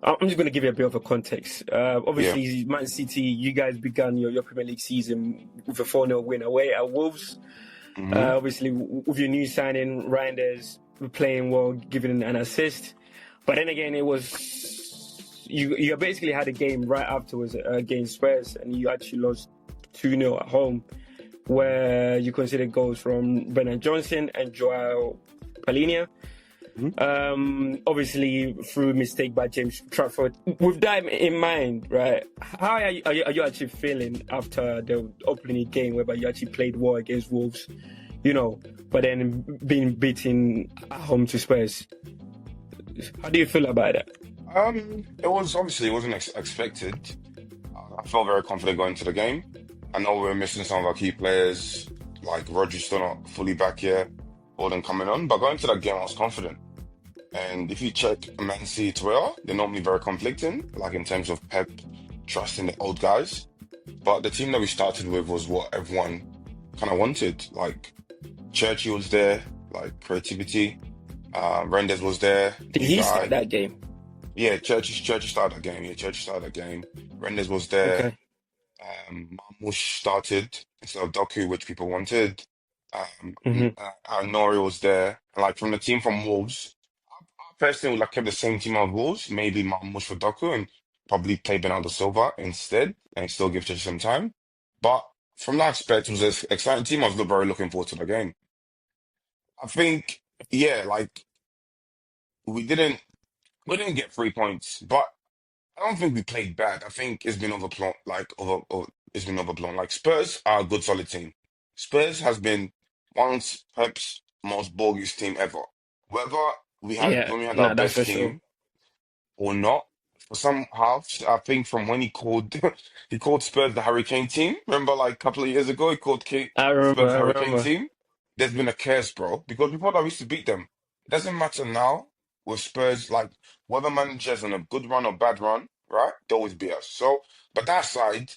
I'm just going to give you a bit of a context. Yeah. Obviously, Man City, you guys began your Premier League season with a 4-0 win away at Wolves. hmm Obviously, with your new signing, Reinders playing well, giving an assist. But then again, it was you basically had a game right afterwards against Spurs, and you actually lost 2-0 at home, where you considered goals from Brennan Johnson and Joao Palhinha. hmm Obviously through mistake by James Trafford. With that in mind, right? How are you actually feeling after the opening game, whereby you actually played well against Wolves, but then being beaten at home to Spurs? How do you feel about that? It was obviously it wasn't expected. I felt very confident going into the game. I know we were missing some of our key players, like Rodri still not fully back yet, Gordon coming on, but going into that game, I was confident. And if you check Man City Twitter, they're normally very conflicting, like in terms of Pep trusting the old guys. But the team that we started with was what everyone kind of wanted. Like Churchill was there, like creativity. Rendez was there, Did new he start guy. that game? Yeah, Churchill started that game. Yeah, Churchill started that game. Rendez was there. Okay. Marmoush started instead of Doku, which people wanted. Hmm. Nori was there. And like from the team from Wolves, I personally would like kept the same team of Wolves, maybe Marmoush for Doku and probably play Bernardo Silva instead and still give Churchill some time. But from that aspect, it was an exciting team. I was very looking forward to the game. I think, yeah, like we didn't we didn't get 3 points, but I don't think we played bad. I think it's been overblown. It's been overblown. Like Spurs are a good solid team. Spurs has been once perhaps most bogus team ever. Whether Yeah, when we had our no, that's best for sure. team or not, for some halves, I think from when he called he called Spurs the Hurricane team. Remember, like a couple of years ago, he called I remember. Spurs I the Hurricane remember. team. There's been a curse, bro, because before that we used to beat them. It doesn't matter now with Spurs, like whether managers on a good run or bad run, right? They always beat us. So, but that side,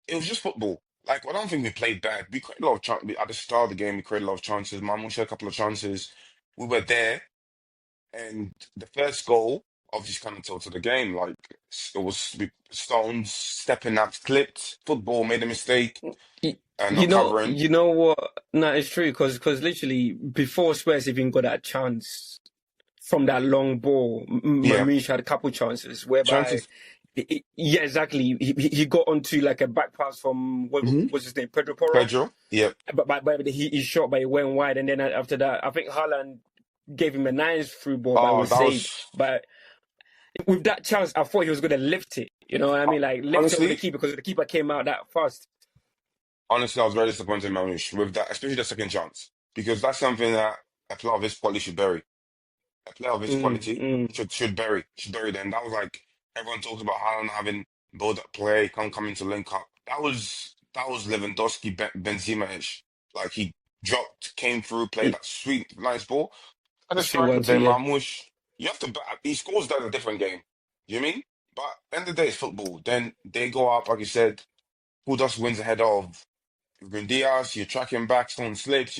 it was just football. Like I don't think we played bad. We created a lot of chances at the start of the game. We created a lot of chances. Mamush had a couple of chances. We were there. And the first goal obviously kind of tilted the game. Like it was Stones stepping up, clipped, football made a mistake Y- and You not know, covering. you know what? No, it's true because literally before Spurs even got that chance from that long ball, Yeah, Mamush had a couple chances whereby, chances. yeah, exactly. He got onto like a back pass from what hmm was his name, Pedro Porro, Pedro. Yep. but he shot, but it went wide, and then after that, I think Haaland gave him a nice through ball, but it Oh, was that saved. was But with that chance, I thought he was going to lift it. You know what I mean? Like lift it over the honestly, keeper because the keeper came out that fast. honestly, I was very disappointed in Mamush with that, especially the second chance, because that's something that a player of his quality should bury. A player of his Mm, quality mm. should bury them. That was like everyone talks about Haaland having build up play, can't come into link up. That was Lewandowski Benzema-ish. Like he dropped, came through, played Mm. that sweet, nice ball. As a Sweet striker, one too, then yeah. Marmoush, you have to. He scores that in a different game. You know what I mean? But end of the day, it's football. Then they go up, like you said. Who just wins ahead of Diaz? You're tracking back, Stone slips.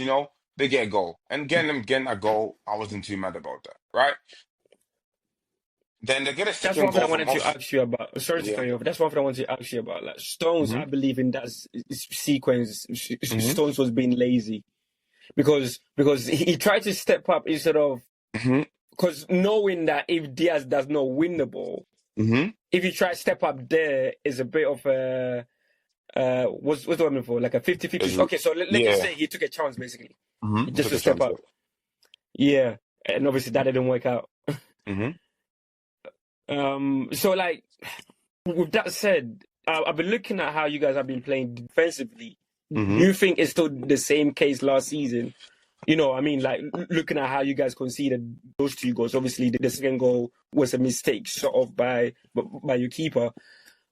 They get a goal, and getting that goal, I wasn't too mad about that, right? Then they get a That's second one thing I goal from wanted to us. ask you about. Sorry to Yeah. cut you off. That's one thing I wanted to ask you about. Like Stones, hmm I believe in that sequence. hmm Stones was being lazy because he tried to step up instead of hmm because knowing that if Diaz does not win the ball, hmm if you try to step up there is a bit of a what's the one for like a 50-50 Is shot. Okay, so let's just yeah. say he took a chance basically just Took to a step chance. Yeah. up. Yeah, and obviously that didn't work out. hmm So like with that said, I've been looking at how you guys have been playing defensively. Do hmm you think it's still the same case last season? I mean, like looking at how you guys conceded those two goals. Obviously, the second goal was a mistake, sort of by your keeper.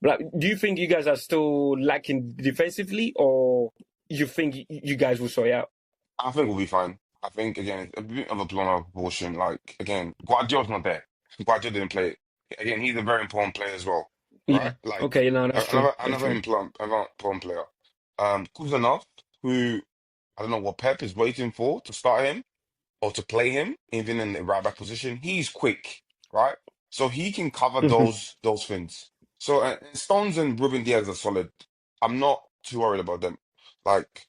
But like, do you think you guys are still lacking defensively, or you think you guys will sort it out? I think we'll be fine. I think again, it's a bit of a blown out proportion. Like again, Guardiola's not there. Guardiola didn't play it. Again, he's a very important player as well, right? Yeah. Like Okay. No, that's true. That's another true. important player. Kuzanov, who I don't know what Pep is waiting for to start him or to play him, even in the right back position. He's quick, right? So he can cover Hmm. those things. So and Stones and Ruben Diaz are solid. I'm not too worried about them. Like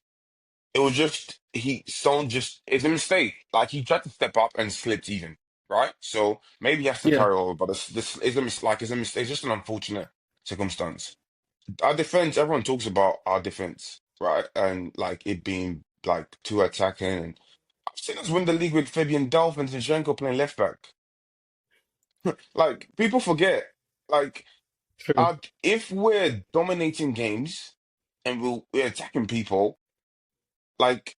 it was just Stone just it's a mistake. Like he tried to step up and slipped even, right? So maybe he has to Yeah, carry over, but this is a like it's a mistake. It's just an unfortunate circumstance. Our defense, everyone talks about our defense, right? And like it being like too attacking. And I've seen us win the league with Fabian Delph and Zinchenko playing left back. Like people forget, like true. if we're dominating games and we're attacking people, like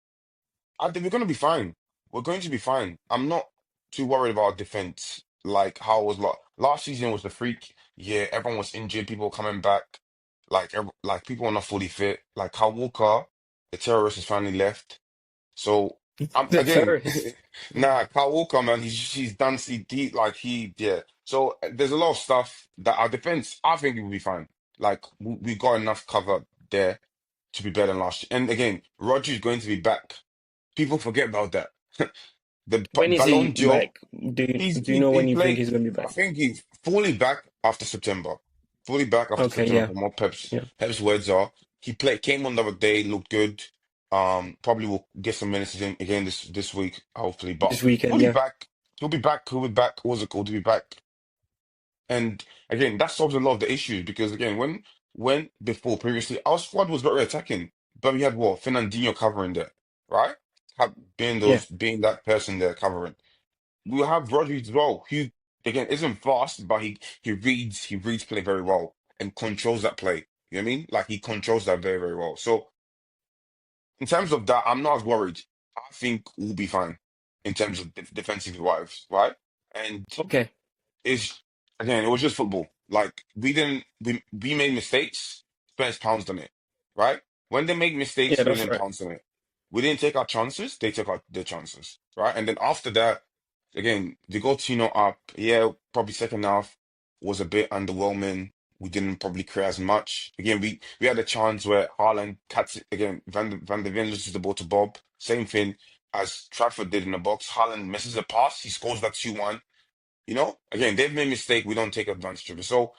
I think we're gonna be fine. We're going to be fine. I'm not too worried about our defense. Like how it was last season was the freak. Yeah, everyone was injured. People were coming back. Like people are not fully fit. Like Kyle Walker, the terrorist, has finally left. So I'm The again, terrorist. nah, Kyle Walker, man, he's done CD like yeah. So there's a lot of stuff that our defense, I think it will be fine. Like we got enough cover there to be better than last year. And again, Rodri is going to be back. People forget about that. The When is he Ballon d'Or, back? Do you he's do you know he when you think played. he's gonna be I back? think he's fully back after September. Fully back after Okay, September. yeah, From what yeah. Pep's words are, came on the other day, looked good. Probably will get some minutes in again this week, hopefully. But This weekend, he'll be yeah. back. He'll be back. He'll be back. What's it called? To be back. And again, that solves a lot of the issues because again, when before previously our squad was very attacking, but we had what Fernandinho covering there, right? Have Yeah. being that person there covering. We have Rodri as well, who again isn't fast, but he reads play very well and controls that play. You know what I mean? Like he controls that very, very well. So in terms of that, I'm not as worried. I think we'll be fine in terms of defensive wise, right? And Okay. it's again, it was just football. Like we made mistakes, Spurs pounced on it, right? When they make mistakes, Yeah, we that's didn't right. pounce on it. We didn't take our chances, they took their chances, right? And then after that, again, they got 2-0 up. Yeah, probably second half was a bit underwhelming. We didn't probably create as much. Again, we had a chance where Haaland cuts it again. Van der Ven loses the ball to Bob. Same thing as Trafford did in the box. Haaland misses a pass. He scores that 2-1. You know, again, they've made mistake. We don't take advantage of it. So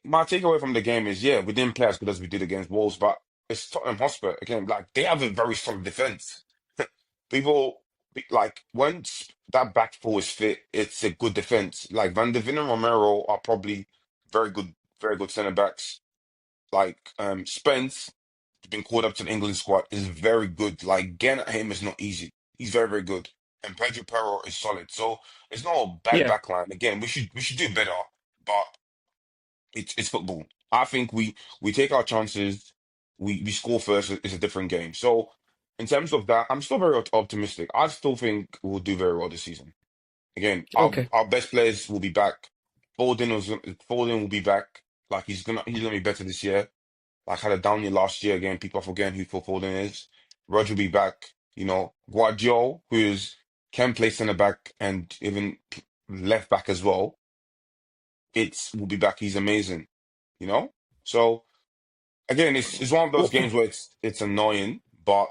my takeaway from the game is, yeah, we didn't play as good as we did against Wolves, but it's Tottenham Hotspur again. Like they have a very solid defense. People like once that back four is fit, it's a good defense. Like Van de Ven and Romero are probably very good, very good centre backs. Like Spence, has been called up to the England squad, is very good. Like getting at him is not easy. He's very, very good. And Pedro Perro is solid. So it's not a bad Yeah. backline. Again, we should do better, but it's football. I think we take our chances, we score first, it's a different game. So in terms of that, I'm still very optimistic. I still think we'll do very well this season. Again, Okay. our best players will be back. Foden will be back. Like he's gonna be better this year. Like had a down year last year again. People are forgetting who Phil Foden is. Roger will be back. You know, Guardiola, can play centre back and even left back as well. It's will be back. He's amazing. You know. So again, it's one of those Well, games where it's annoying, but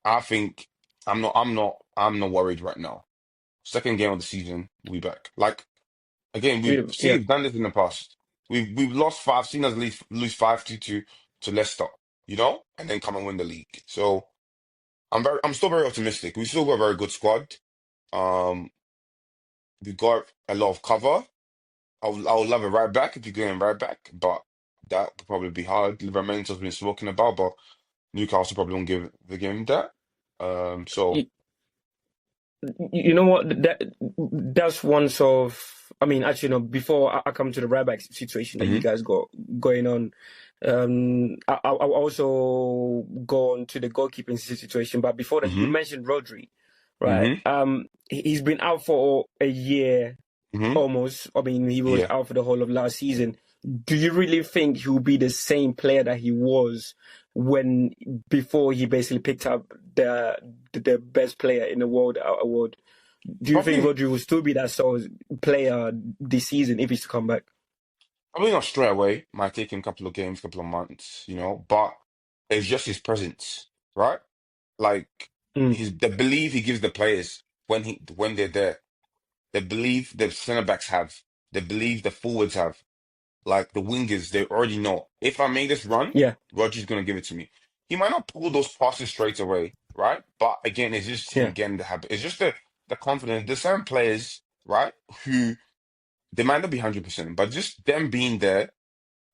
I think I'm not worried right now. Second game of the season, we'll be back. Like again, yeah. we've done this in the past. We've lost five, seen us lose 5-2 to Leicester, you know, and then come and win the league. So I'm still very optimistic. We still got a very good squad. Um, we got a lot of cover. I would love a right back if you're getting right back, but that would probably be hard. Liverpool's been spoken about, but Newcastle probably won't give the game that. So You know what? That's one sort of. I mean, actually, no. Before I come to the right back situation that you hmm guys got going on, I'll also go on to the goalkeeping situation. But before that, you hmm mentioned Rodri, right? hmm He's been out for a year hmm almost. I mean, he was yeah. out for the whole of last season. Do you really think he'll be the same player that he was when before he basically picked up the best player in the world award? Do you think Probably Rodri will still be that sort of player this season if he's to come back? probably not straight away. Might take him a couple of games, couple of months, but it's just his presence, right? Like Mm, his the belief he gives the players when they're there. The belief the centre backs have. they believe the forwards have. Like the wingers, they already know if I make this run, Yeah, Rodri's gonna give it to me. He might not pull those passes straight away, right? But again, it's just him yeah. getting the habit. It's just the confidence. There's certain players, right, who they might not be 100%, but just them being there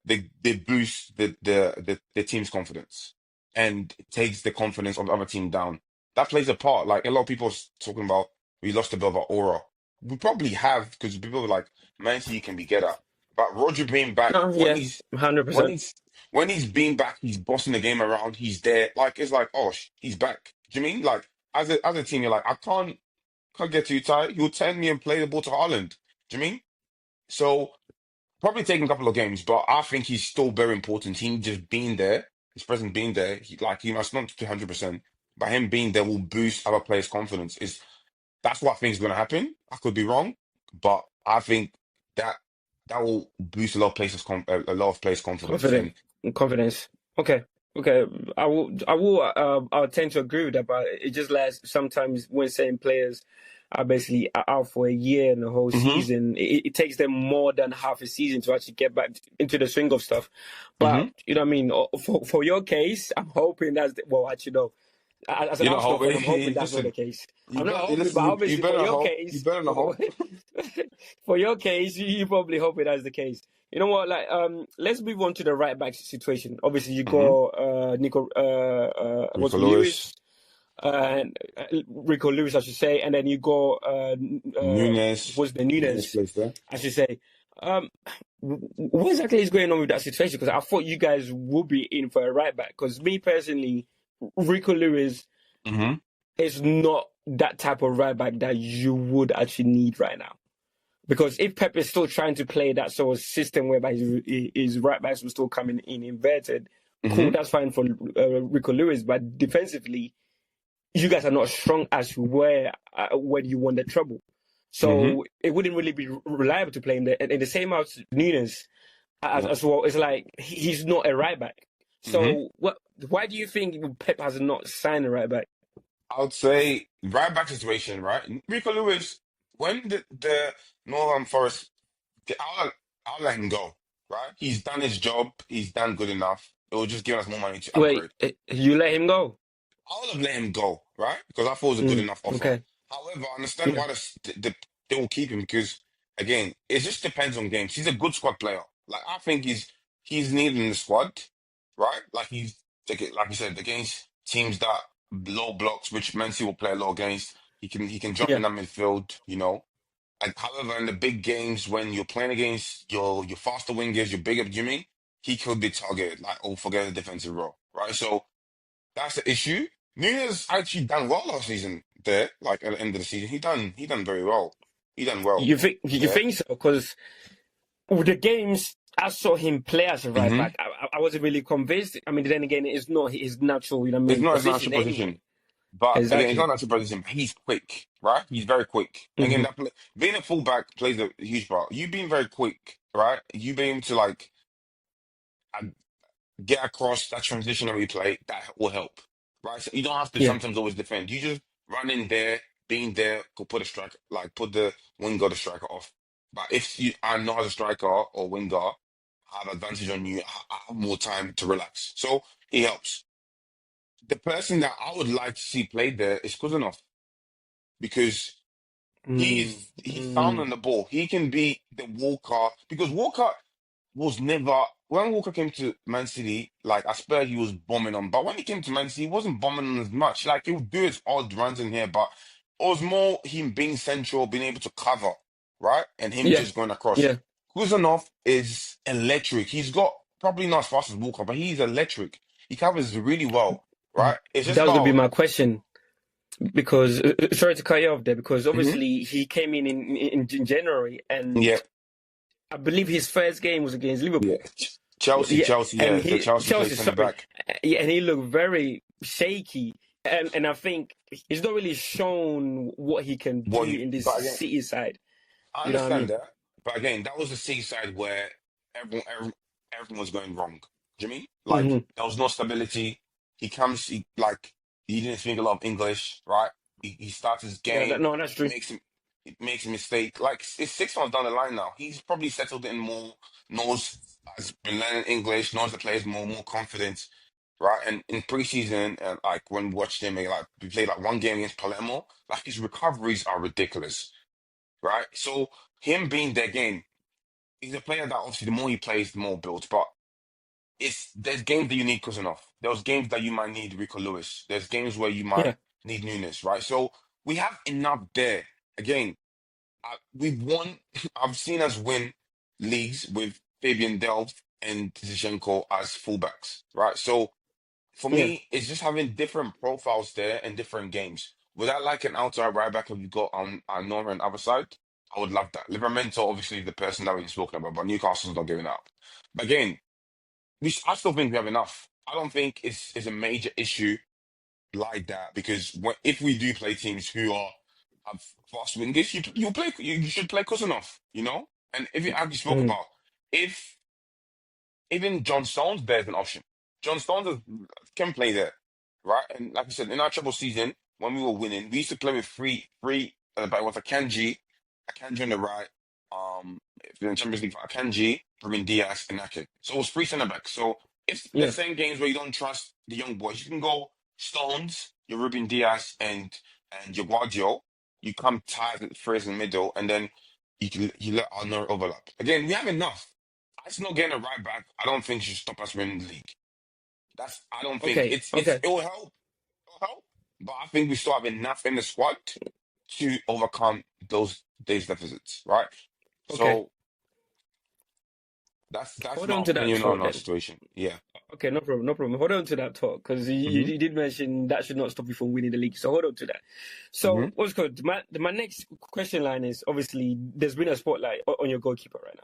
they boost the team's confidence and it takes the confidence of the other team down. That plays a part. Like a lot of people talking about we lost a bit of our aura. We probably have because people are like, Man City can be get at. But Roger being back No, yeah, 100%. when he's when he's being back, he's bossing the game around. He's there. Like it's like, oh, he's back. Do you mean like as a team, you're like, I can't get too tight. He'll turn me and play the ball to Haaland. Do you mean? So probably taking a couple of games, but I think he's still very important. Him just being there, his presence being there, he must not 200%, but him being there will boost other players' confidence. That's what I think is going to happen. I could be wrong, but I think that that will boost a lot of players' confidence. Confident, And confidence. Okay, okay. I'll tend to agree with that, but it just lasts sometimes when certain players are basically out for a year and a whole hmm season. It takes them more than half a season to actually get back into the swing of stuff. But hmm you know what I mean. For your case, I'm hoping well, actually, no. As an you know, Arsenal fan, I'm hoping that's not the listen, case. I'm not hoping, but you obviously for better your hope, you case, better not hope. for your case, you probably hope that's the case. You know what? Like, let's move on to the right back situation. Obviously, you hmm got Nico, what's Rico Lewis, Lewis, Rico Lewis, I should say, and then you got Nunes, what's the Nunes Nunes, plays there. I should say. Um, what exactly is going on with that situation? Because I thought you guys would be in for a right back. Because me personally, Rico Lewis hmm is not that type of right back that you would actually need right now. Because if Pep is still trying to play that sort of system whereby his right backs will still come in inverted, cool, hmm that's fine for Rico Lewis. But defensively, you guys are not strong as you were when you won the treble. hmm So it wouldn't really be reliable to play him there. And the same out Nunes Yeah. as well. It's like he's not a right back. hmm So what? Why do you think Pep has not signed a right back? I would say right back situation, right? Rico Lewis, when the Northern Forest, I'll, I'll let him go, right? He's done his job. He's done good enough. It will just give us more money to Wait, upgrade. you let him go? I would have let him go, right? Because I thought it was a good enough offer. Okay. However, I understand Yeah. why they will keep him because, again, it just depends on games. He's a good squad player. Like I think he's needed in the squad, right? Like like you said, against teams that low blocks, which Messi will play a lot against. He can jump in Yeah. that midfield, you know. And however, in the big games when you're playing against your faster wingers, your bigger Jimmy, he could be targeted. Like, oh, forget the defensive role, right? So that's the issue. Nunes actually done well last season there, like at the end of the season. He done very well. He done well You there. think so? Because with the games I saw him play as a right hmm back, I wasn't really convinced. I mean, then again, it's not his natural, you know what I It's mean, not his natural position position, anyway. but again, it's not Exactly. natural position. But he's quick, right? He's very quick. Again, Hmm. being a fullback plays a huge part. You being very quick, right? You being able to like uh, get across that transitionary play that will help, right? So you don't have to Yeah. sometimes always defend. You just run in there, being there, could put a striker, like put the winger, the striker off. But if you are not as a striker or winger, I have advantage on you. I have more time to relax. So he helps. The person that I would like to see played there is Kuzanov because Mm, he's sound mm, on the ball. He can be the Walker because Walker was never when Walker came to Man City, like I swear he was bombing on. But when he came to Man City, he wasn't bombing on as much. Like he would do his odd runs in here, but it was more him being central, being able to cover, right? And him yeah. just going across. Yeah. Kuzanov is electric. He's got probably not as fast as Walker, but he's electric. He covers really well, right? It's just That was gonna be about my question because sorry to cut you off there because Mhm. obviously he came in January and Yeah, I believe his first game was against yeah. Liverpool. Yeah, Chelsea, and yeah. So he Chelsea Chelsea, plays centre sorry, back. yeah, and he looked very shaky, and I think he's not really shown what he can What do you, in this but again, City side. I You know what I understand mean? that, but again, that was the seaside where everyone was going wrong. Do you mean? Like Hmm. there was no stability. He didn't speak a lot of English, right? He starts his Yeah, game, no, that's true. makes him. makes a mistake. Like it's 6 months down the line now. He's probably settled in more, knows has been learning English, knows the players more confident, right? And in preseason, like when we watched him, like we played like one game against Palermo, like his recoveries are ridiculous, right? So him being there again, he's a player that obviously the more he plays, the more builds. But there's games that you need Cousinov. There's games that you might need Rico Lewis. There's games where you might Yeah, need Nunes, right? So we have enough there. Again, we've won. I've seen us win leagues with Fabian Delph and Zinchenko as fullbacks, right? So for yeah. me, it's just having different profiles there and different games. Would I like an outside right back if you got on Nora on the other side? I would love that. Livramento, obviously, the person that we've spoken about, but Newcastle's not giving up. But again, I still think we have enough. I don't think it's a major issue like that because if we do play teams who are have fast wingers, you should play Kusanov, you know. And if you actually spoke Mm. about if even John Stones there's an option. John Stones can play there, right? And like I said, in our treble season when we were winning, we used to play with three but it was Akanji on the right, if you're in Champions League for Akanji, Ruben Diaz, and Ake. So it was three centre backs. So if Yeah. there's certain games where you don't trust the young boys, you can go Stones, your Ruben Diaz, and your Guardiola. You come tied at Fraser in the middle, and then you let Arnold overlap. Again, we have enough. Us not getting a right back, I don't think should stop us winning the league. I don't think Okay. it's Okay. it will help, but I think we still have enough in the squad to overcome those days deficits, right? Okay. So that's Hold my on to that opinion thought on our then. situation. Yeah. Okay, no problem, no problem. Hold on to that talk because Hmm. you did mention that should not stop you from winning the league. So hold on to that. Hmm. So what's good? My next question line is obviously there's been a spotlight on your goalkeeper right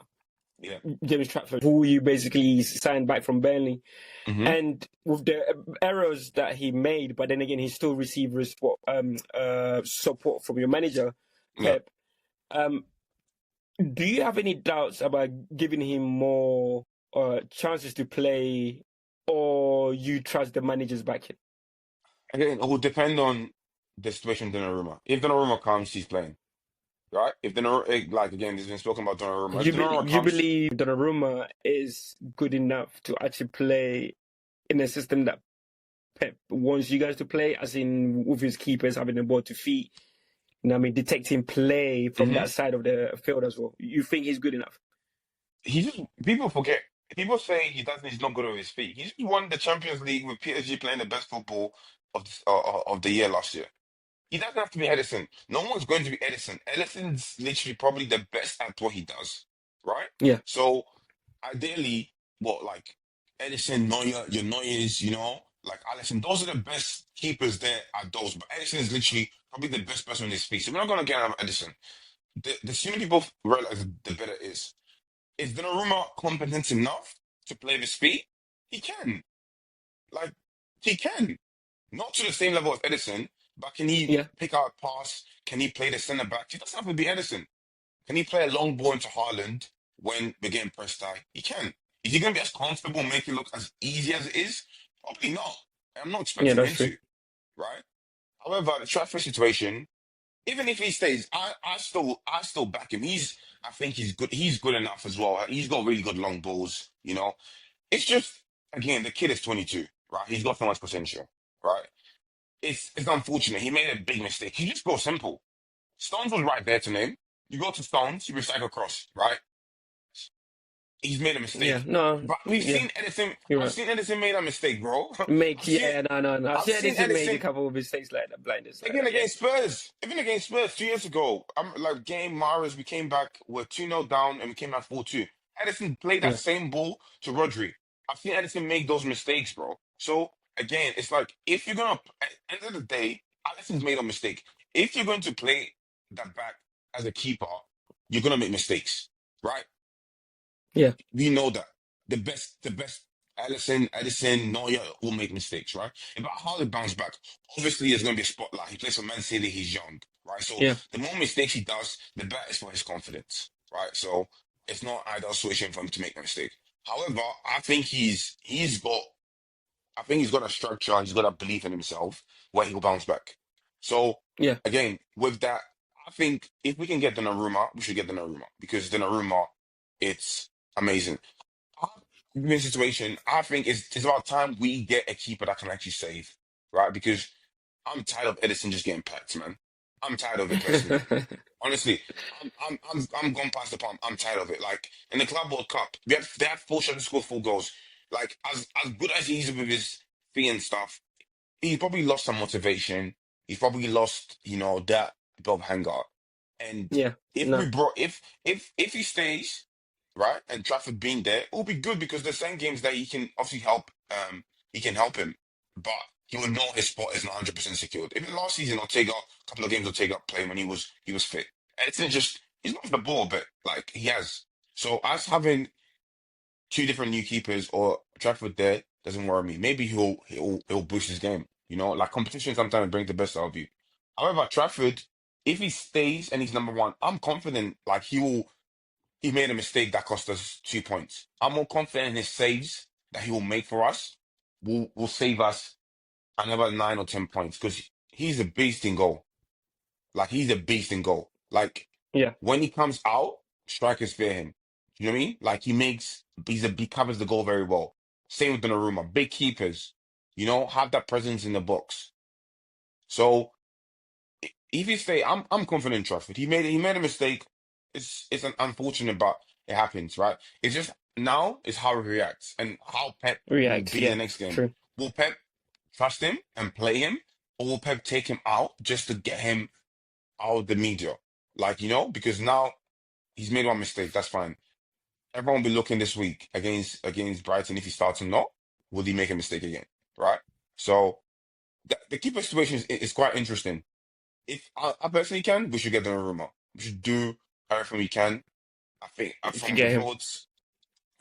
Yeah. now, James Trafford, who you basically signed back from Burnley, Hmm. and with the errors that he made, but then again he still received support from your manager, Yeah. Pep. Um, do you have any doubts about giving him more chances to play, or you trust the managers back in? Again, it will depend on the situation in Donnarumma. If Donnarumma comes, he's playing, right? If Donnarumma, like again, there's been spoken about Donnarumma. If Donnarumma You comes, believe Donnarumma is good enough to actually play in a system that Pep wants you guys to play, as in with his keepers having the ball to feet? You know what I mean, detecting play from hmm that side of the field as well. You think he's good enough? he just people forget. People say he's not good with his feet. He just won the Champions League with PSG playing the best football of the year last year. He doesn't have to be Edison. No one's going to be Edison. Edison's literally probably the best at what he does, right? Yeah, So ideally, what like Edison, Neuer, your Neuers, like Allison, those are the best keepers there at those. But Edison is literally probably the best person in his feet. So we're not going to get out of Edison. The sooner people realize, the better it is. Is Donnarumma competent enough to play with speed? He can. Like, he can. Not to the same level as Edison, but can he yeah, pick out a pass? Can he play the centre back? He doesn't have to be Edison. Can he play a long ball into Haaland when we're getting pressed high? He can. Is he going to be as comfortable, make it look as easy as it is? Probably not. I'm not yeah. expecting That's him true. to, right? However, the transfer situation, even if he stays, I still back him. I think he's good. He's good enough as well. He's got really good long balls. It's just again, the kid is 22, right? He's got so much potential, right? It's unfortunate. He made a big mistake. He just go simple. Stones was right there to name. You go to Stones, you recycle cross, right? He's made a Yeah, mistake. no, But we've yeah, seen Edison. you're I've right. seen Edison made a mistake, bro. Make I've seen yeah, no, no, no. I've I've seen seen Edison made a Edison couple of mistakes like that, blinders like again that. Yeah, against Spurs. Even against Spurs 2 years ago. I'm like game Maras, we came back with 2-0 down and we came back 4-2. Edison played that yeah, same ball to Rodri. I've seen Edison make those mistakes, bro. So again, it's like if you're gonna at the end of the day, Edison's made a mistake. If you're going to play that back as a keeper, you're gonna make mistakes, right? yeah, We know that the best Edison, Neuer will make mistakes, right? About how they bounce back. Obviously, there's going to be a spotlight. He plays for Man City. He's young, right? So yeah, the more mistakes he does, the better it's for his confidence, right? So it's not ideal situation for him to make a mistake. However, I think he's got a structure. He's got a belief in himself where he'll bounce back. So yeah, again, with that, I think if we can get Donnarumma, we should get Donnarumma because Donnarumma, it's amazing. Our given situation, I think it's about time we get a keeper that can actually save, right? Because I'm tired of Edison just getting packed, man. I'm tired of it personally. Honestly, I'm gone past the palm. I'm tired of it. Like in the Club World Cup, they had 4 shots to score 4 goals. Like as good as he is with his fee and stuff, he probably lost some motivation. He's probably lost, that bit of hunger. And Yeah, if we no, brought if he stays, right, and Trafford being there, it'll be good because there's some games that he can obviously help he can help him. But he will know his spot is not 100% secured. Even last season, Ortega, a couple of games Ortega played when he was fit. And it's not just he's not off the ball, but like he has. So us having 2 different new keepers or Trafford there doesn't worry me. Maybe he'll boost his game. Like competition sometimes brings the best out of you. However, Trafford, if he stays and he's number one, I'm confident like he made a mistake that cost us 2 points. I'm more confident in his saves that he will make for us. Will save us another 9 or 10 points because he's a beast in goal. Like he's a beast in goal. Like yeah, when he comes out, strikers fear him. You know what I mean? Like he covers the goal very well. Same with Donnarumma. Big keepers, have that presence in the box. So if you stay, I'm confident in Trafford. He made a mistake. It's unfortunate, but it happens, right? It's just now is how he reacts and how Pep will react. be the Yeah, next game. true. Will Pep trust him and play him, or will Pep take him out just to get him out of the media? Like, because now he's made one mistake. That's fine. Everyone will be looking this week against Brighton. If he starts or not, will he make a mistake again? Right. So the keeper situation is quite interesting. If I personally can, we should get Donnarumma. We should do everything we can. I think To from get him,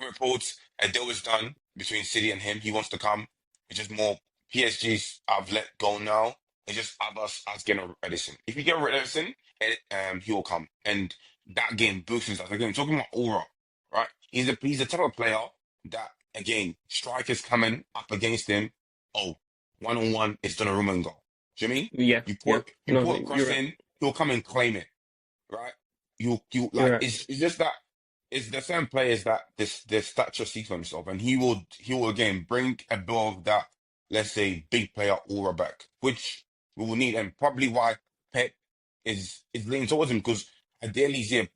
reports, a deal is done between City and him. He wants to come. It's just more PSG's. I've let go now. It's just us getting Edison. If you get rid of Edison, he will come, and that game boosts us. Again, talking about aura, right? He's the type of player that again strikers coming up against him. Oh, 1-on-1, it's Donnarumma and goal. Do you know what I mean? yeah, You yeah. put you No, put a you're cross right. in, he'll come and claim it, right? You You're like right. it's just that it's the same players that this stature sees for himself, and he will again bring a bit of that, let's say, big player aura back, which we will need, and probably why Pep is leaning towards him because ideally he's a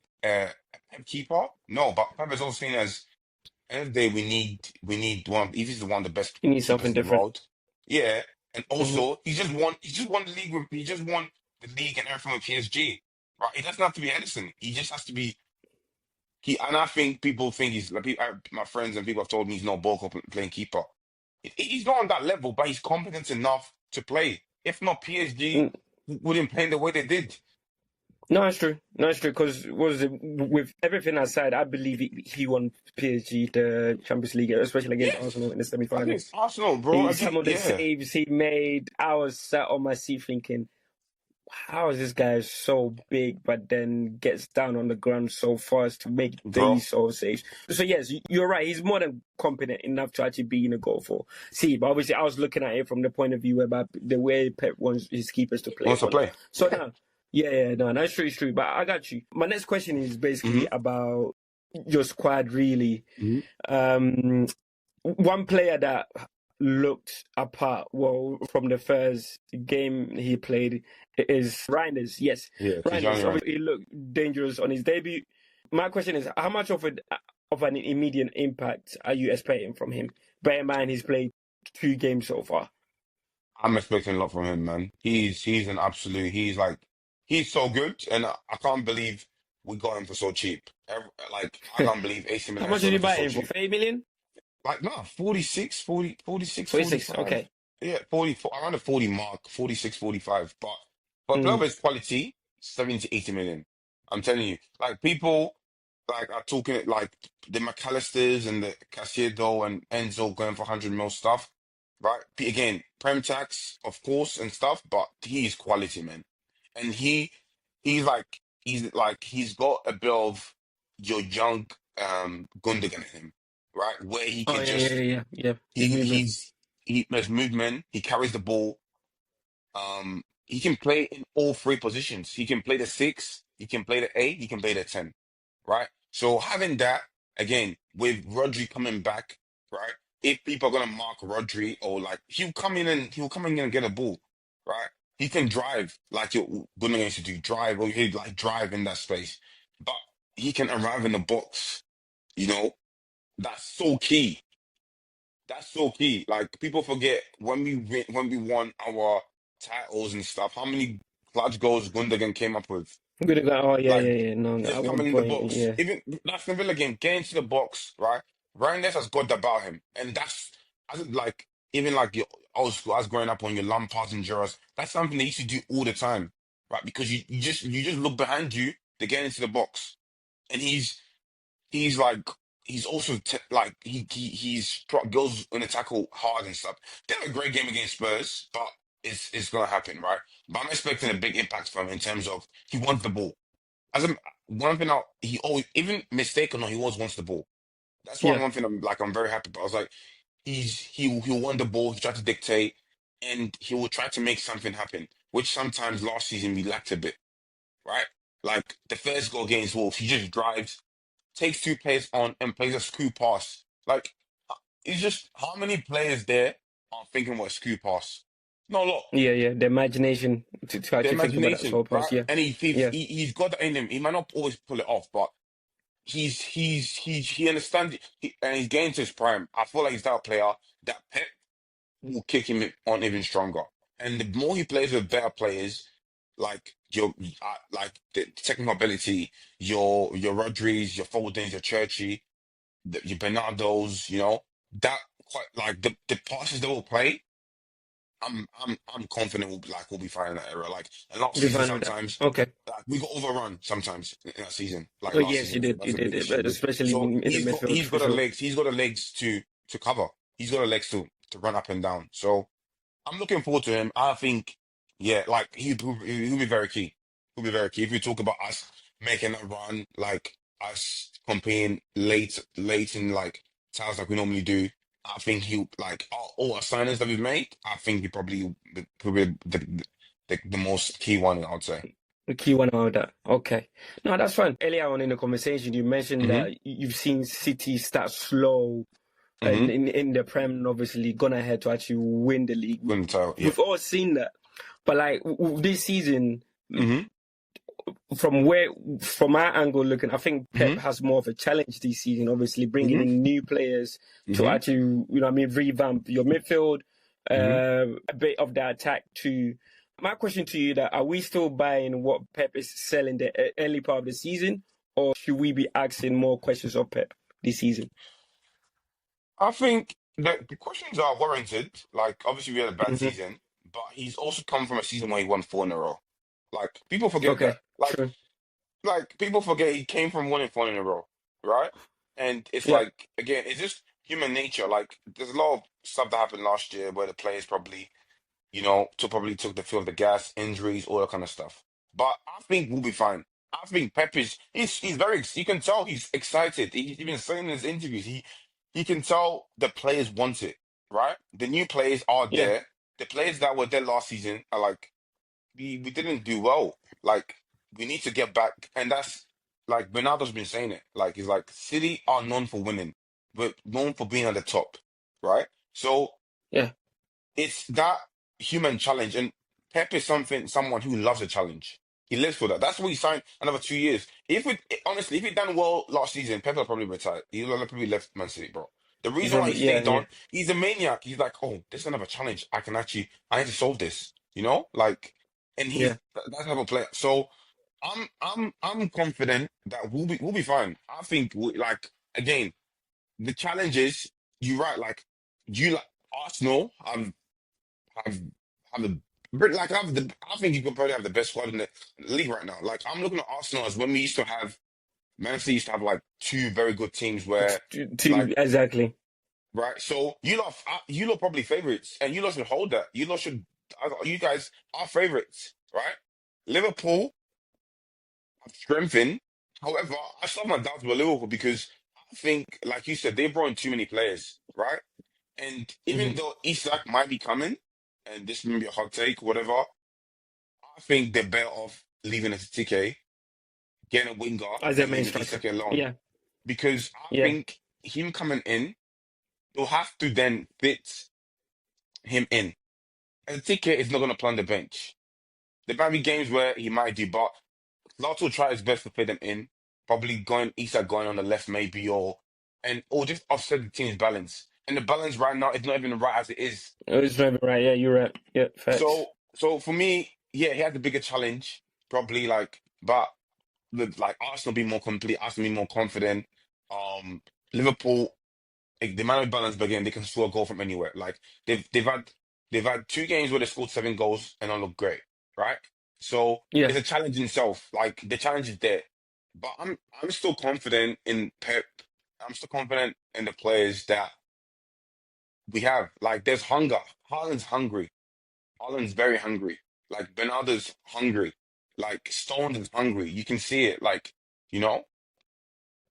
Pep keeper. No, but Pep is also seen as end of the day we need one. If he's one of the best You need keepers something in the different. world, yeah, and Hmm. also he just won the league he just won the league and everything with PSG. Right, it doesn't have to be Edison. He just has to be and I think people think he's like my friends and people have told me he's not ball playing keeper. He's not on that level, but he's competent enough to play. If not, PSG wouldn't play the way they did. No, it's true. No, it's true. Because was it, with everything aside, I believe he won PSG the Champions League, especially against Yes, Arsenal in the semi-final. against Arsenal, bro. Some of the Yeah, saves he made, I was sat on my seat thinking, how is this guy so big, but then gets down on the ground so fast to make bro. these sort of saves? So yes, you're right. He's more than competent enough to actually be in a goal for. See, but obviously I was looking at it from the point of view about the way Pep wants his keepers to play Wants for to now. play. So Yeah. now, yeah, no, that's true, it's true. But I got you. My next question is Hmm. basically about your squad, really. Hmm. Um, One player that looked apart, well, from the first game he played is Reinders. Yes, Yeah, Reinders. Tijani. Obviously, he looked dangerous on his debut. My question is, how much of an immediate impact are you expecting from him? Bear in mind, he's played 2 games so far. I'm expecting a lot from him, man. He's an absolute. He's so good, and I can't believe we got him for so cheap. Like I can't believe AC How Milan much did sold you him for buy so him for? cheap. 30 million? Like no, 46, 46. 45. Okay. Yeah, 40 around the 40 mark, 46, 45. But for a player of Mm. his quality, 70, 80 million. I'm telling you, like people like are talking it like the McAllisters and the Casido and Enzo going for 100 mil stuff, right? Again, prem tax, of course, and stuff, but he's quality, man. And he's got a bit of your young Gundogan in him, right? Where he Oh can yeah, yeah, just yeah, yeah. His he movement. he's he there's movement, he carries the ball, he can play in all three positions. He can play the six, he can play the eight, he can play the 10, right? So having that again with Rodri coming back, right? If people are gonna mark Rodri or like he'll come in and get a ball, right? He can drive like your Gundogan used to do, drive or he'd like drive in that space, but he can arrive in the box. You know, that's so key. That's so key. Like people forget when we won our titles and stuff, how many clutch goals Gundogan came up with. I'm gonna go. Oh yeah, Like yeah, yeah. No, no. just At one coming in the point, box. yeah. Even that's the Villa game, getting to the box, right? Reinders has got that about him. And that's I think like even like your old school, I was growing up on your Lampards and Gerrards, that's something they used to do all the time. Right? Because you just look behind you, they get into the box. And he's like he's also like goes in the tackle hard and stuff. They had a great game against Spurs, but it's gonna happen, right? But I'm expecting a big impact from him in terms of he wants the ball. As a, one thing out, he always even mistake or not, he always wants the ball. That's why Yeah. one thing I'm very happy about. I was like he'll want the ball, he try to dictate, and he will try to make something happen, which sometimes last season we lacked a bit, right? Like the first goal against Wolves, he just drives takes two players on and plays a screw pass. Like, it's just how many players there are thinking what a screw pass? Not a lot. Yeah, yeah. The imagination to The actually think about that imagination, sort of right? pass. Yeah, And yeah. he's got that in him. He might not always pull it off, but he understands it. And he's getting to his prime. I feel like he's that player that Pep will kick him on even stronger. And the more he plays with better players, like like the technical ability, your Rodris, your Foldens, your Churchy, your Bernardo's, that quite like the passes they will play. I'm confident we'll be fine in that era. Like and last Be season, fine with that. sometimes Okay. like we got overrun sometimes in that season. Like Oh last yes, season, you did. You that's a did big it, issue but with. especially So in the midfield he's for got the sure. legs. He's got the legs to cover. He's got the legs to run up and down. So I'm looking forward to him. I think, yeah, like he'll be very key. He'll be very key. If you talk about us making a run, like us competing late in like times like we normally do, I think he'll like all our signings that we've made. I think he probably the most key one. I'd say. The key one out of that. Okay. No, that's fine. Earlier on in the conversation, you mentioned hmm that you've seen City start slow and hmm in the Prem, and obviously gone ahead to actually win the league. Couldn't tell. Yeah. We've all seen that. But like this season, hmm from from our angle looking, I think Pep hmm has more of a challenge this season. Obviously, bringing hmm in new players to hmm actually, what I mean, revamp your midfield, hmm a bit of the attack too. My question to you: that are we still buying what Pep is selling the early part of the season, or should we be asking more questions of Pep this season? I think the questions are warranted. Like, obviously, we had a bad Hmm. season, but he's also come from a season where he won four in a row. Like, people forget that. Okay, true. Like people forget he came from winning four in a row, right? And it's Yeah, like, again, it's just human nature. Like, there's a lot of stuff that happened last year where the players probably probably took the field, the gas, injuries, all that kind of stuff. But I think we'll be fine. I think Pep he's very you can tell he's excited. He's even saying in his interviews, he can tell the players want it, right? The new players are yeah, there. The players that were there last season are like we didn't do well. Like we need to get back and that's like Bernardo's been saying it. Like he's like City are known for winning. We're known for being at the top, right? So yeah, it's that human challenge, and Pep is someone who loves a challenge. He lives for that. That's why he signed another 2 years. If we honestly, if he'd done well last season, Pep would probably retired. He would have probably left Man City, bro. The reason why he probably, yeah, stayed yeah, on, he's a maniac. He's like, oh, this is another challenge. I need to solve this. Like, and yeah. he's that type of player. So I'm confident that we'll be fine. I think like again, the challenge is you're right. Like you like Arsenal have have the like I think you could probably have the best squad in the league right now. Like I'm looking at Arsenal as when we used to have Man City used to have like two very good teams where like Exactly. right. So you lot probably favorites and you lot should hold that. You guys are favorites, right? Liverpool have strengthened. However, I still have my doubts with Liverpool because I think, like you said, they brought in too many players, right? And even Hmm. though Isak might be coming, and this may be a hot take, whatever, I think they're better off leaving it to TK, getting a winger, as their and main leaving striker. Isaka alone. Yeah, Because I yeah. think him coming in, you'll have to then fit him in. And TK is not going to play on the bench. There might be games where he might do, but Lotto will try his best to fit them in. Probably going Isak going on the left maybe or just offset the team's balance. And the balance right now is not even right as it is. It's not even right. Yeah, you're right. Yeah, facts. So for me, yeah, he had the bigger challenge, probably but with like Arsenal being more complete, Arsenal being more confident. Um, Liverpool, like, the amount of balance, but again, they can score a goal from anywhere. Like they've had 2 games where they scored 7 goals and don't look great, right? So Yeah, it's a challenge in itself. Like the challenge is there, but I'm still confident in Pep. I'm still confident in the players that we have. Like there's hunger. Haaland's hungry. Haaland's very hungry. Like Bernardo's hungry. Like Stones is hungry. You can see it. You know,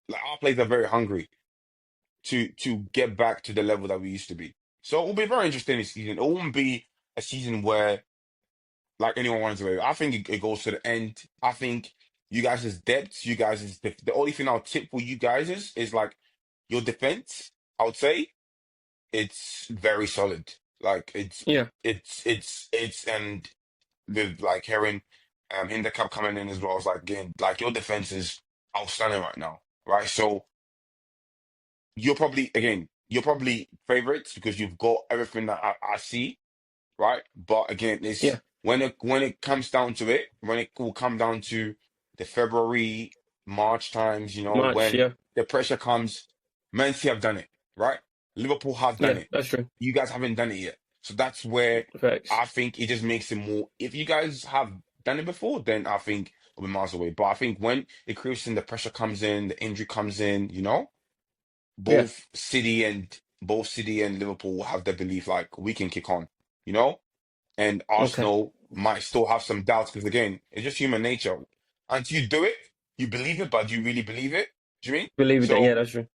like our players are very hungry to get back to the level that we used to be. So it will be very interesting this season. It won't be a season where like anyone runs away. I think it goes to the end. I think you guys' depth, you guys is the only thing I'll tip for you guys is like your defense. I would say it's very solid. Like yeah. it's and with like Heron, Hindercup coming in as well. It's like again, like your defense is outstanding right now, right? So you're probably favorites because you've got everything that I see, right? But again, Yeah, it's when it comes down to it, when it will come down to the February, March times, March. when Yeah, the pressure comes, Man City have done it, right? Liverpool have done yeah. it. That's true. You guys haven't done it yet. So that's where Facts. I think it just makes it more. If you guys have done it before, then I think it'll be miles away. But I think when it creeps in, the pressure comes in, the injury comes in, Yeah. both City and Liverpool will have their belief like we can kick on, you know? And Okay. Arsenal might still have some doubts because again, it's just human nature. Until you do it, you believe it, but do you really believe it? Do you mean? Believe that. Yeah, So that's true.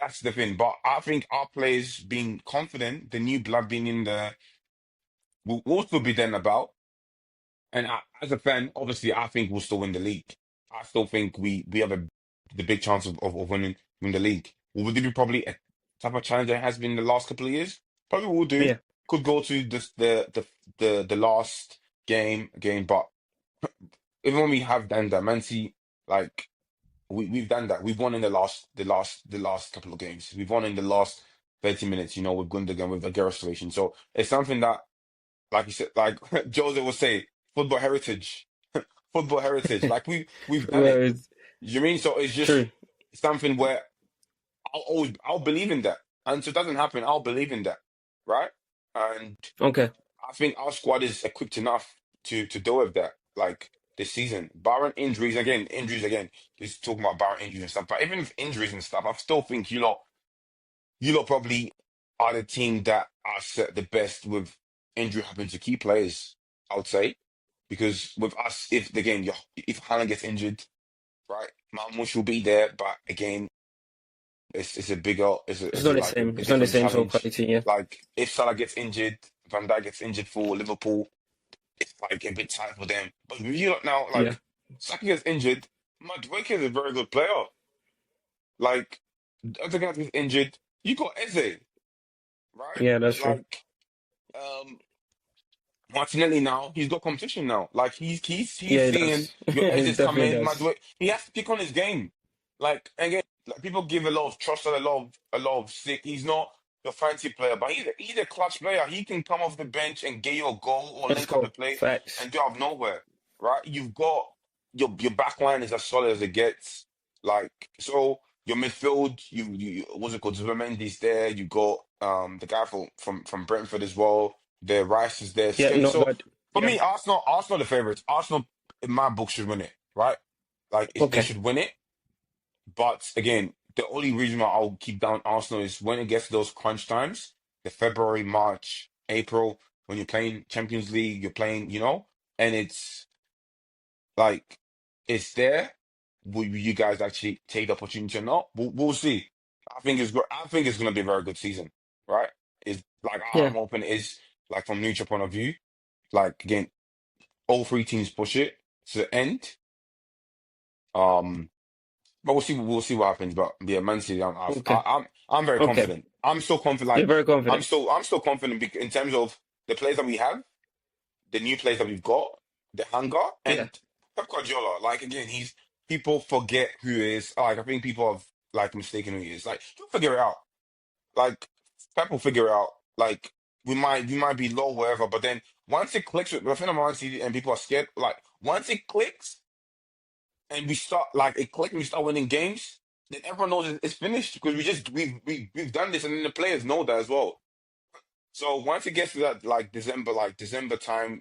that's the thing. But I think our players being confident, the new blood being in there, will still be then about. And as a fan, obviously, I think we'll still win the league. I still think we have the big chance of winning the league. Will we do probably a type of challenge that has been the last couple of years? Probably will do. Yeah. Could go to the last game, but even when we have done that, Man City, like we've done that. We've won in the last couple of games. We've won in the last 30 minutes. With Gundogan with the restoration. So it's something that, like you said, like Jose will say, football heritage, football heritage. Like we've done Well, it. it's You mean? So it's just true. something where I'll believe in that. And so it doesn't happen, I'll believe in that. Right? And Okay. I think our squad is equipped enough to deal with that, like this season. Barring injuries again. Just talking about barring injuries and stuff. But even with injuries and stuff, I still think you lot probably are the team that are set the best with injury happening to key players, I would say. Because with us, if Haaland gets injured, right, Marmoush will be there, but again, it's a bigger, It's it's not a, the like same. a It's not the different same sort of challenge. quality. Yeah. Like if Salah gets injured, Van Dijk gets injured for Liverpool, it's like a bit tight for them. But with you lot now, Yeah. like Saka gets injured, Madueke is a very good player. Like the other guy gets injured, you got Eze, right? Yeah, that's true. Like. Um, Martinelli now, he's got competition now. Like he's Yeah, it seeing does. your It edges come definitely in, does. he has to pick on his game. Like again, like people give a lot of trust and a lot of stick. He's not your fancy player, but he's a clutch player. He can come off the bench and get you a goal or Let's link up the go. play Facts. and do out of nowhere. Right? You've got your back line is as solid as it gets. Like so your midfield, what's it called? Zubimendi's there. You got the guy from Brentford as well. The Rice is there Yeah, still. not So bad. for Yeah. me, Arsenal the favorites. Arsenal in my book should win it, right? Like they Okay. should win it. But again, the only reason why I'll keep down Arsenal is when it gets to those crunch times, the February, March, April, when you're playing Champions League, you're playing, and it's like it's there. Will you guys actually take the opportunity or not? We'll see. I think it's gonna be a very good season, right? It's like Yeah. I'm hoping it is like from neutral point of view. Like again. all three teams push it to the end. Um, but we'll see what happens. But yeah, Man City, Okay. I'm very Okay. confident. I'm so confident. You're Like very confident. I'm still confident in terms of the players that we have, the new players that we've got, the hunger, Yeah. and Pep Guardiola. Like again, he's people forget who he is. Like I think people have like mistaken who he is. Like he'll figure it out. Like Pep will figure it out. Like we might be low wherever, but then once it clicks with the thing about Man City and people are scared. Like once it clicks and we start like it click and we start winning games, then everyone knows it's finished because we've done this, and then the players know that as well. So once it gets to that like December time,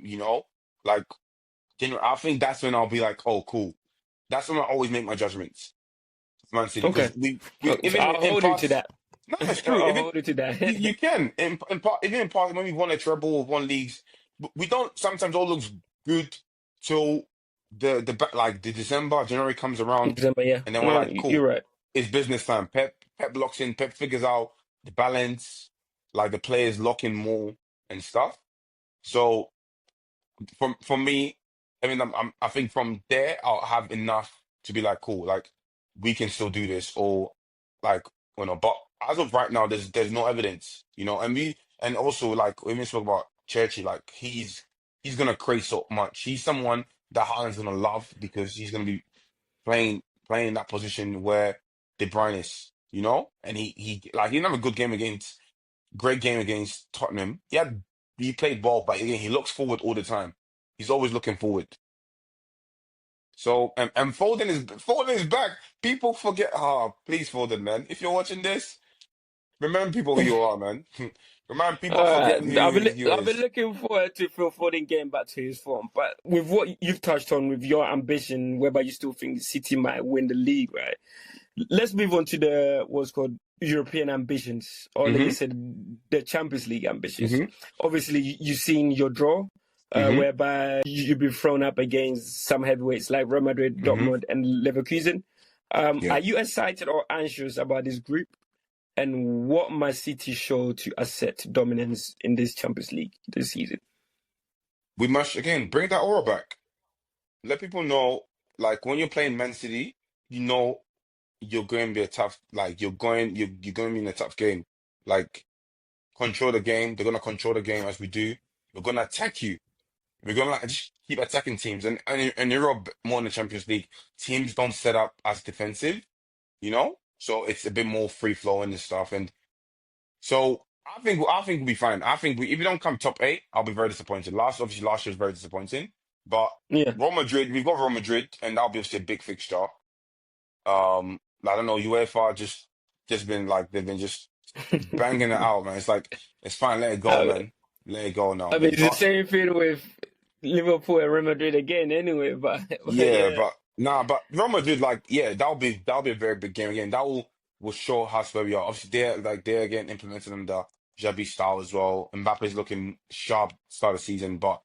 like I think that's when I'll be like, oh, cool. That's when I always make my judgments, for Man City, Okay. because we So even I'll in hold you to past. that. No, it's true. I'll Even hold you to you that. can in part, even in past when we won a treble or won leagues, we don't sometimes all looks good till like the December January comes around, December, yeah. and then we're No, like, you're cool, right. it's business time. Pep locks in. Pep figures out the balance, like the players lock in more and stuff. So for me, I mean, I think from there I'll have enough to be like, cool, like we can still do this, or like But as of right now, there's no evidence, and also like when we spoke about Churchy, like he's gonna create so much. He's someone that Haaland's gonna love because he's gonna be playing that position where De Bruyne is, and he didn't have a good game against great game against Tottenham. He played ball, but again, he looks forward all the time. He's always looking forward. So and Foden is back. People forget. Please, Foden, man. If you're watching this, remember people who you are, man. Remember people are forgetting who I've been is. looking forward to Phil Foden getting back to his form. But with what you've touched on with your ambition, whereby you still think City might win the league, right? Let's move on to the what's called European ambitions, or let me Hmm. say the Champions League ambitions. Hmm. Obviously, you've seen your draw, Hmm. whereby you've been thrown up against some heavyweights like Real Madrid, Hmm. Dortmund, and Leverkusen. Yeah. Are you excited or anxious about this group? And what must City show to assert dominance in this Champions League this season? We must again bring that aura back. Let people know, like when you're playing Man City, you know you're going to be a tough, like you're going to be in a tough game. Like control the game. They're gonna control the game as we do. We're gonna attack you. We're gonna like just keep attacking teams. And Europe more in the Champions League, teams don't set up as defensive, So it's a bit more free flowing and stuff. And so I think we'll be fine. I think if we don't come top eight, I'll be very disappointed. Obviously last year was very disappointing. But Yeah. Real Madrid, we've got Real Madrid, and that'll be obviously a big fixture. I don't know, UEFA just been like they've been just banging it out, man. It's like it's fine, let it go, Uh, man. Let it go now, I mean, man. it's the But same thing with Liverpool and Real Madrid again, anyway. But yeah, yeah, but nah, but Real Madrid, like, yeah, that'll be a very big game again. That will show us where we are. Obviously, they're again implementing under Xabi style as well. Mbappe's looking sharp start of the season, but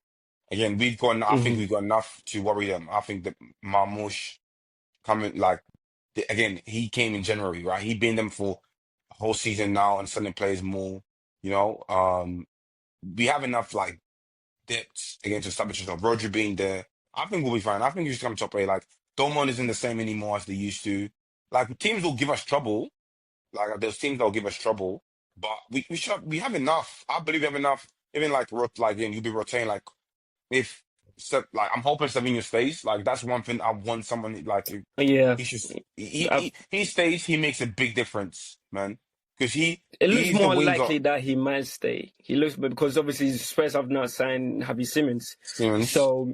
again, I think hmm we've got enough to worry them. I think that Marmoush coming like again, he came in January, right? He been them for a whole season now and suddenly plays more, you know. We have enough like depth against establish yourself. Rodri being there, I think we'll be fine. I think we should come top eight. Like Dortmund isn't the same anymore as they used to. Like teams will give us trouble. Like there's teams that will give us trouble, but we have enough. I believe we have enough. Even like again, you'll be rotating like if like I'm hoping Savinho stays. Like that's one thing I want someone like if yeah. he should I, he stays, he makes a big difference, man. Because it looks he's the more winger, likely that he might stay. He looks because obviously Spurs have not signed Javi Simmons, Simmons. so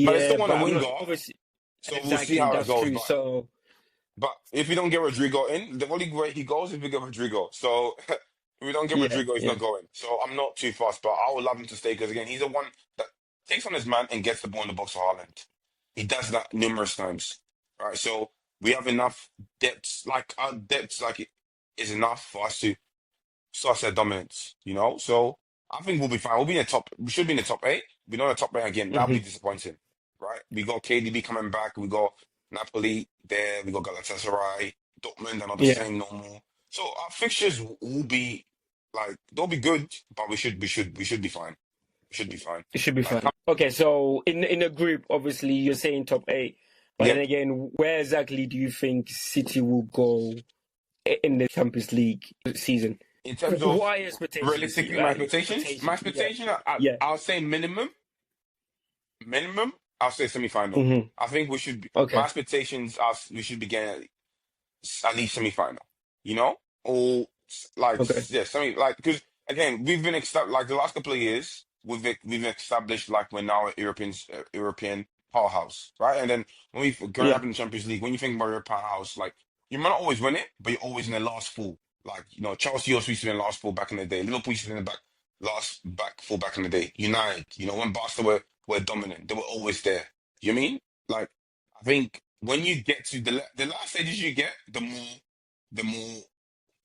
But they still yeah. want a But I'm not winger, obviously so we'll see exactly how it that's goes. true. So But if we don't get Rodrigo in, the only way he goes is if we get Rodrigo. So if we don't get yeah, Rodrigo, he's yeah. not going. So I'm not too fast, but I would love him to stay because again, he's the one that takes on his man and gets the ball in the box for Haaland. He does that numerous times. Right. So we have enough depth, like our depth, like it is enough for us to start their dominance, So I think we'll be fine. We should be in the top eight. We're not in the top eight again. That'll be hmm disappointing, right? We got KDB coming back. We got Napoli there. We got Galatasaray, Dortmund, and all the Yeah. same normal. So our fixtures will be like they'll be good, but we should be fine. should be fine. It should be Like, fine. Okay, so in a group, obviously you're saying top eight, but then yep. again, where exactly do you think City will go in the Champions League season? In terms of What are your expectations? realistically, Like my expectations? Yeah, expectation, yeah. I'll say minimum, I'll say semi-final. Hmm. I think we should be, my Okay. expectations are we should be getting at least semi-final, you know, or like Okay. yeah, semi like because again we've been like the last couple of years we've established like we're now a European powerhouse, right? And then when we growing Yeah. up in the Champions League, when you think about your powerhouse, like you might not always win it, but you're always in the last four. Like Chelsea also used to be in the last four back in the day. Liverpool used to be in the back four back in the day. United, when Barca were dominant, they were always there. You know what I mean? Like I think when you get to the last stages you get, the more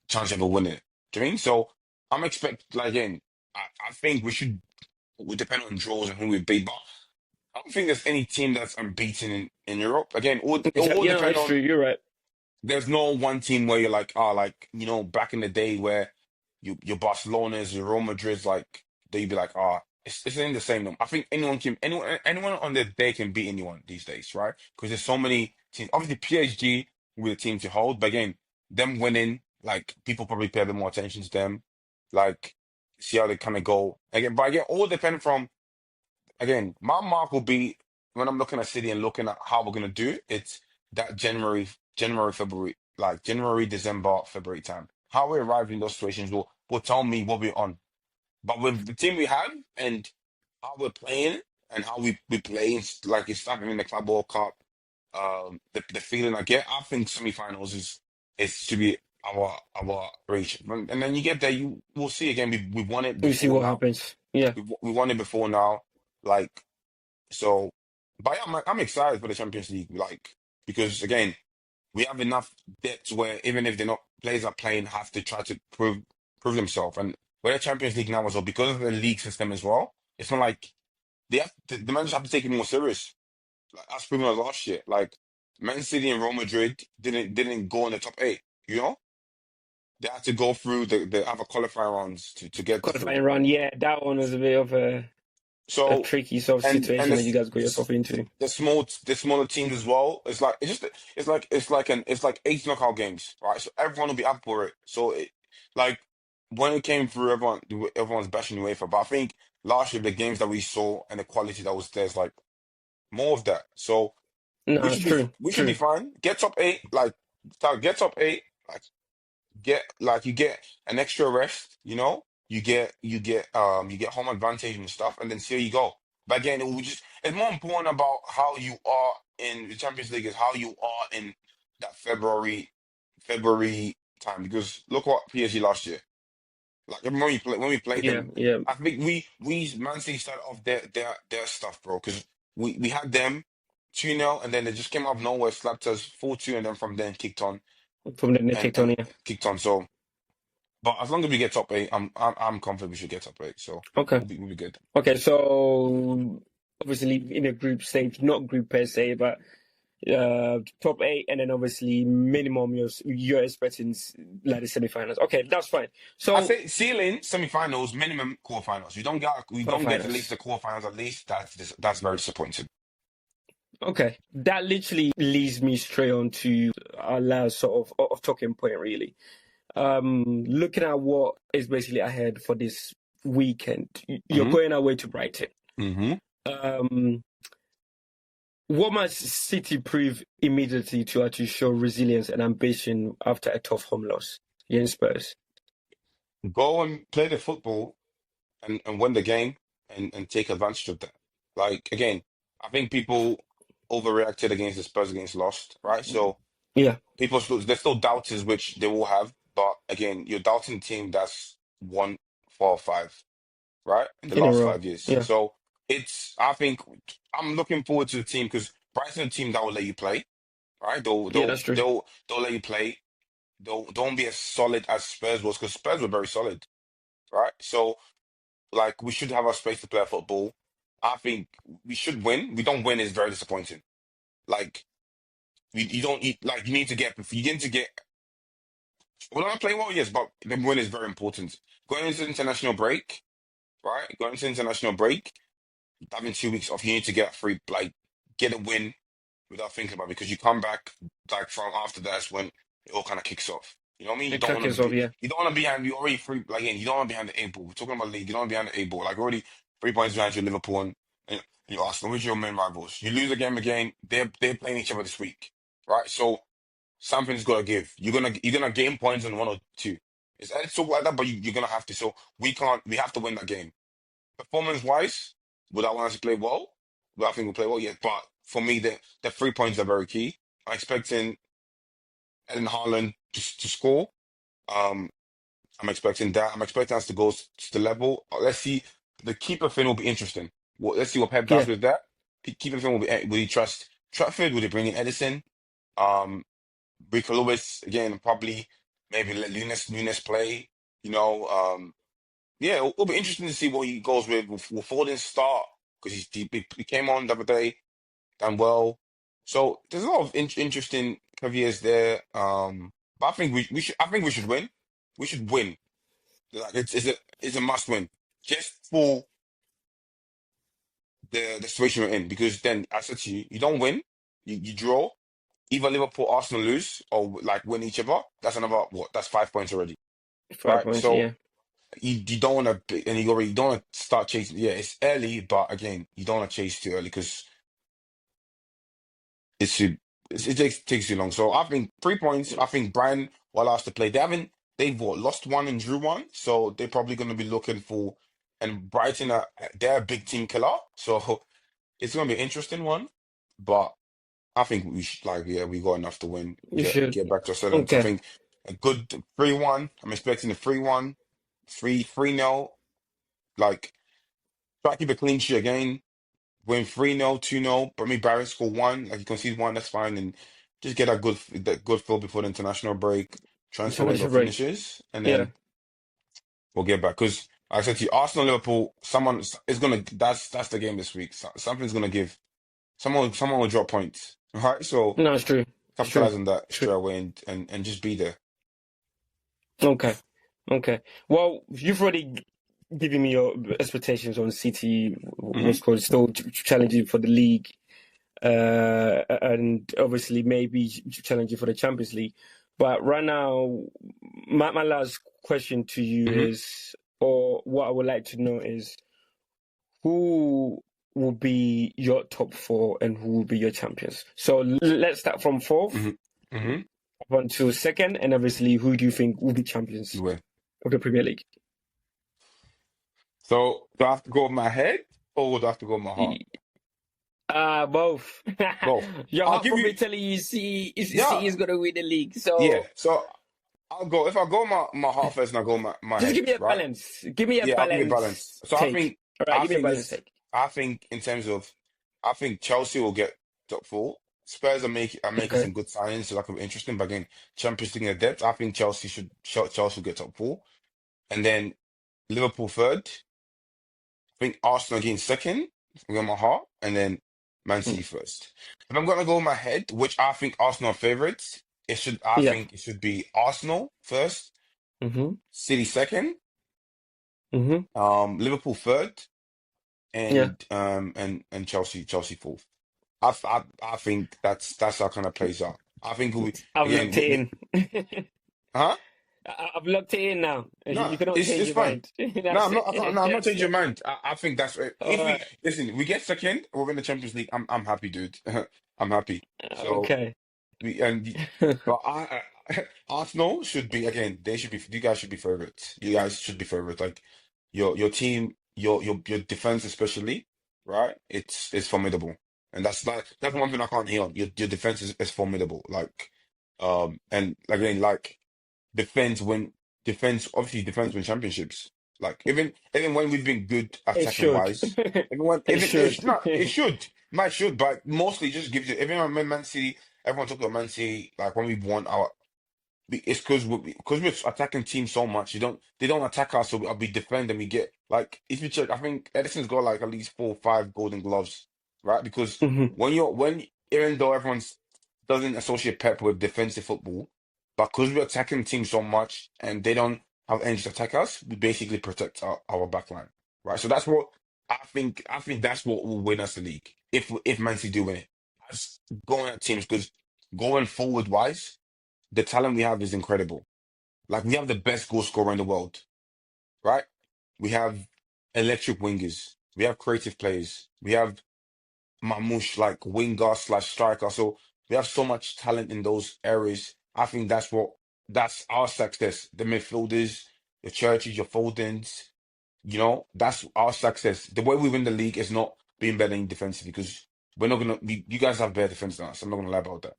chance you have of winning it. Do you know what I mean? So I'm expect like again, I think we depend on draws and who we beat, but I don't think there's any team that's unbeaten in Europe. Again, it all Yeah, no, depend it's on true. You're right. there's no one team where you're like, like, back in the day where your Barcelona's, your Real Madrid's, like, they'd be like, it's in the same. I think anyone on their day can beat anyone these days, right? Because there's so many teams. Obviously, PSG will be the team to hold, but again, them winning, like, people probably pay a bit more attention to them, like, see how they kind of go. Again, but again, all depend from, again, my mark will be when I'm looking at City and looking at how we're gonna do it's that February, like January, December, February time. How we arrive in those situations will tell me what we're on. But with the team we have and how we're playing and how we play, like it's starting in the Club World Cup, the feeling I get, I think semi-finals is to be our reach. And then you get there, you will see again. We've won it We see before what now. happens. Yeah. We won it before now. Like so, but yeah, I'm excited for the Champions League, like because again, we have enough depth where even if they're not players are playing, have to try to prove themselves. And we're the Champions League now as well because of the league system as well. It's not like the managers have to take it more serious. Like that's proven us last year. Like Man City and Real Madrid didn't go in the top eight. You know, they had to go through the other qualifying rounds to get through. Qualifying run. Yeah, that one was a bit of a So tricky sort of and situation that you guys got yourself into. the smaller teams as well. It's like eight knockout games, right? So everyone will be up for it. So like when it came through, everyone's bashing UEFA. But I think last year the games that we saw and the quality that was there is like more of that. So No, it's true. we should be True. fine. Get top eight, get top eight. Like you get an extra rest, you get home advantage and stuff, and then see how you go. But again, it's more important about how you are in the Champions League is how you are in that February time. Because look what PSG last year. Like remember when we played Yeah. them, Yeah. I think we Man City started off their stuff, bro. Because we had them 2-0, and then they just came out of nowhere, slapped us 4-2, and then from then kicked on From the net and kicked on. and Yeah. kicked on. So. But as long as we get top eight, I'm confident we should get top eight. So Okay. we'll be good. Okay. So obviously in a group stage, not group per se, but top eight, and then obviously minimum you're expecting like the semifinals. Okay, that's fine. I So say ceiling semi-finals, minimum quarterfinals. We don't get at least quarterfinals. the quarterfinals at least. That's very disappointing. Okay, that literally leads me straight on to our last sort of talking point, really. Looking at what is basically ahead for this weekend, you're Hmm. going away to Brighton. Hmm. Um, what must City prove immediately to actually show resilience and ambition after a tough home loss against Spurs? Go and play the football and win the game and take advantage of that. Like again, I think people overreacted against the Spurs against lost, right? So Yeah, there's still doubters which they will have, but again, you're doubting a team that's won 4 or 5. Right? In the in a last row. 5 years. Yeah, So I think I'm looking forward to the team because Brighton a team that will let you play, right? yeah, that's true. They'll let you play. Don't be as solid as Spurs was because Spurs were very solid, right? So like we should have our space to play our football. I think we should win. We don't win is very disappointing. Like you don't eat like you need to get we're not playing well, yes, but the win is very important. Going into international break. right? Going into international break, having 2 weeks off, you need to get free, like get a win without thinking about it because you come back like from after that's when it all kind of kicks off. You know what I mean? The crackers of, yeah. You don't want to be behind. You already free. Like again, you don't want to be behind the 8 ball. We're talking about league. You don't want to be behind the 8 ball. Like already 3 points behind your Liverpool and your Arsenal, which are your main rivals. You lose a game again. They're playing each other this week, right? So something's got to give. You're gonna gain points on one or two. It's all like that, but you're gonna have to. So we can't. We have to win that game. Performance wise, would I want us to play well? Well, I think we'll play well, yeah. But for me, the 3 points are very key. I'm expecting Eden Haaland to score. Um, I'm expecting that. I'm expecting us to go to the level. Let's see. The keeper thing will be interesting. Well, let's see what Pep does Yeah, with that. Keeper thing will be. Will he trust Trafford? Will he bring in Edison? Um, Rico Lewis again. Probably maybe let Nunes play. You know. Yeah, it'll be interesting to see what he goes with. Will Foden start because he came on the other day, done well. So there's a lot of interesting caveats there. But I think we should. I think we should win. We should win. Like it's a must win just for the situation we're in. Because then I said to you, you don't win, you draw. Either Liverpool, Arsenal lose or like win each other. That's another what? That's 5 points already, 5 right? points, So yeah. you don't want to, and you don't want to start chasing. Yeah, it's early, but again, you don't want to chase too early because it's too, it takes too long. So I think 3 points. I think Brian will asked to play. They've what, lost one and drew one, so they're probably going to be looking for. And Brighton they're a big team killer, so it's going to be an interesting one. But I think we should like yeah we got enough to win. You should. Get back to ourselves. I Okay. think a good 3-1. I'm expecting a 3-1, 3-0. Like try to keep a clean sheet again. Win 3-0, 2-0. But me Barrett score one. Like you concede one, that's fine. And just get that good feel before the international break. Transfer window International break. finishes, and Yeah. then we'll get back. Because like I said to you, Arsenal Liverpool, someone is gonna that's the game this week. Something's gonna give. Someone will drop points. All right. So No, it's true. It's true. capitalize on that It's true. straight away and just be there. Okay. Okay. Well, you've already given me your expectations on City, Hmm. what's called still challenging for the league, and obviously maybe challenging for the Champions League. But right now, my last question to you Hmm. is, or what I would like to know is, who will be your top four and who will be your champions? So let's start from fourth Hmm. Hmm. up until second, and obviously, who do you think will be champions of the Premier League? So do I have to go with my head or do I have to go with my heart? Both. Both. Your I'll heart give you. probably telling you Yeah. C is gonna win the league. Yeah. So So I'll go if I go my heart first and I go my just head, give me a right? balance. Give me a Yeah, I'll give you balance. balance So take. All right, I give me a think balance this take. I think in terms of I think Chelsea will get top four. Spurs are making Okay. some good signings, so that could be interesting. But again, Champions League in the depth, I think Chelsea will get top four. And then Liverpool third. I think Arsenal again second, with my heart, and then Man City first. If I'm gonna go with my head, which I think Arsenal are favourites, I Yeah. think it should be Arsenal first, Mm-hmm. City second, Mm-hmm. Liverpool third, Yeah. and Chelsea fourth. I think that's how kind of plays out. I think we I've again locked it in. huh? I've locked it in now. You No, cannot change it's your fine. mind. No, That's I'm not it. changing your mind. I think that's All if we right. listen, we get second, we're in the Champions League. I'm happy, dude. I'm happy. So Okay. we but Arsenal should be again. They should be. You guys should be favorites. You guys should be favorites. Like your team, your defense especially, right? It's formidable, and that's one thing I can't hear on. Your defense is formidable. Like and again like defense when defense win championships. Like even when we've been good It attacking should. wise, even when It even it should. no, it should, might should, but mostly just gives you. Even when Man City, everyone talk about Man City, like when we won our, it's because we're attacking teams so much. They don't attack us, so we defend and we get like if you check, I think Edison's got like at least 4 or 5 Golden Gloves, right? Because Hmm. when even though everyone's doesn't associate Pep with defensive football, but because we're attacking teams so much and they don't have any to attack us, we basically protect our back line. right? So that's what I think that's what will win us the league if Man City do win it. Us going at teams because going forward wise, the talent we have is incredible. Like we have the best goal scorer in the world, right? We have electric wingers. We have creative players. We have Mamouche like winger slash striker. So we have so much talent in those areas. I think that's our success. The midfielders, your Churches, your Foldens, that's our success. The way we win the league is not being better in defense because we're not gonna. You guys have better defense than us. I'm not gonna lie about that.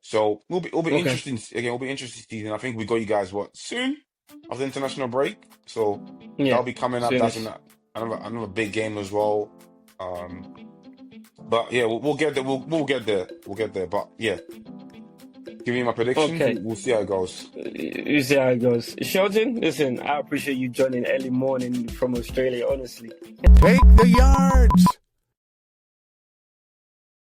So it'll be Okay. interesting again. It'll be interesting season. I think we got you guys what soon after the international break. So Yeah. that'll be coming up. That's Soonish. another big game as well. Um, but yeah, we'll get there. We'll get there. We'll get there. But yeah, give me my predictions. Okay. We'll see how it goes. You see how it goes. Sheldon, listen, I appreciate you joining early morning from Australia, honestly. Take the yards.